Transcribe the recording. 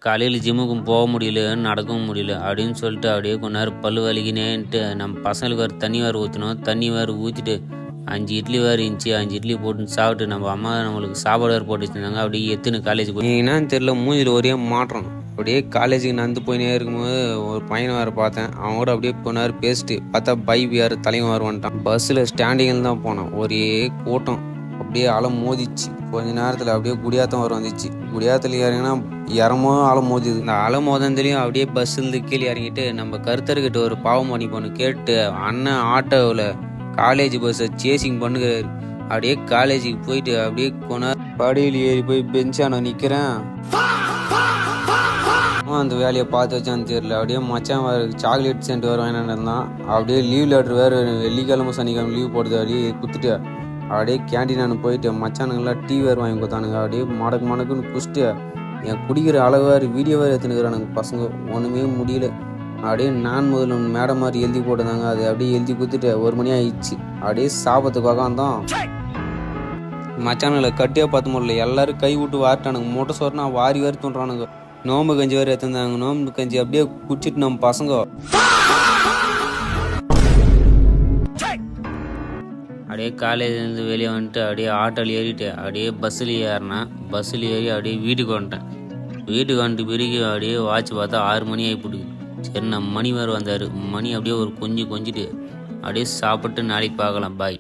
காலையில் ஜிம்முக்கும் போக முடியல, நடக்கவும் முடியல அப்படின்னு சொல்லிட்டு அப்படியே கொஞ்ச நேரம் பல்லு வலிக்கினேன்ட்டு நம்ம பசங்களுக்கு வேறு தண்ணி வேறு ஊற்றணும். தண்ணி வேறு ஊற்றிட்டு 5 இட்லி வேறு இருந்துச்சு. 5 இட்லி போட்டு சாப்பிட்டு நம்ம அம்மா நம்மளுக்கு சாப்பாடு வேறு போட்டு வச்சுருந்தாங்க. அப்படியே எத்துன்னு காலேஜுக்கு போய் என்னன்னு தெரியல, மூஞ்சில் ஒரே மாற்றம். அப்படியே காலேஜுக்கு நடந்து போயினே இருக்கும்போது ஒரு பையனை வேறு பார்த்தேன். அவன் கூட அப்படியே கொஞ்ச நேரம் பேசிட்டு பார்த்தா பைப் யார் தலைவன் வேறு வந்துட்டான். பஸ்ஸில் ஸ்டாண்டிங்கில் தான் போனோம். ஒரே கூட்டம் அப்படியே அலை மோதிச்சு. கொஞ்ச நேரத்தில் அப்படியே குடியாத்தம் வர வந்துச்சு. குடியாத்தில் இறங்கினா இறமோதும் அலை மோதிது. இந்த அலை மோதந்துலேயும் அப்படியே பஸ்ஸில் கீழே இறங்கிட்டு நம்ம கருத்தர்கிட்ட ஒரு பாவம் பண்ணி பொண்ணு கேட்டு அண்ணன் ஆட்டோவில் காலேஜ் பஸ்ஸை சேசிங் பண்ணுகிறாரு. அப்படியே காலேஜுக்கு போயிட்டு அப்படியே கொண்டார் படியில் ஏறி போய் பெஞ்சான நிற்கிறேன். அந்த வேலையை பார்த்து வச்சான்னு தெரியல. அப்படியே மச்சான் வேறு சாக்லேட் சென்ட் வேறு வாங்கிட்டு இருந்தான். அப்படியே லீவ் லெட்ரு வேறு வெள்ளிக்கிழமை சனிக்கிழமை லீவ் போடுறது அப்படியே குத்துட்டு அப்படியே கேண்டீன் போயிட்டு மச்சானுங்களாம் டீ வேறு வாங்கி கொடுத்தானுங்க. அப்படியே மடக்குன்னு குடிச்சிட்டு என் குடிக்கிற அளவு வேறு வீடியோ வேறு எடுத்துனுக்குறானுங்க பசங்க. ஒன்றுமே முடியல. அப்படியே நான் முதல்ல ஒன்று மேடம் மாதிரி எழுதி போட்டுருந்தாங்க. அது அப்படியே எழுதி கொடுத்துட்டு 1 மணி ஆயிடுச்சு. அப்படியே சாப்பிட்றதுக்கு உக்காந்தான். மச்சானுங்களை கட்டியே பார்த்து முடியல. எல்லோரும் கை விட்டு வாரிட்டானுங்க. மூட்டை சோறுனா வாரி வாரி தோன்றானுங்க. நோம்பு கஞ்சி வேறு எடுத்துருந்தாங்க. நோம்பு கஞ்சி அப்படியே குடிச்சிட்டு நம்ம பசங்க அப்படியே காலேஜ்லேருந்து வெளியே வந்துட்டு அப்படியே ஆட்டோவில் ஏறிட்டு அப்படியே பஸ்ஸில் ஏறினேன். பஸ்ஸில் ஏறி அப்படியே வீட்டுக்கு வந்துட்டேன். வீட்டுக்கு வந்துட்டு பிறகு அப்படியே வாட்ச் பார்த்தா 6 மணி ஆகி போடுது. சரி நம்ம மணி வேறு வந்தார். மணி அப்படியே ஒரு கொஞ்சிட்டு அப்படியே சாப்பிட்டு நாளைக்கு பார்க்கலாம். பாய்.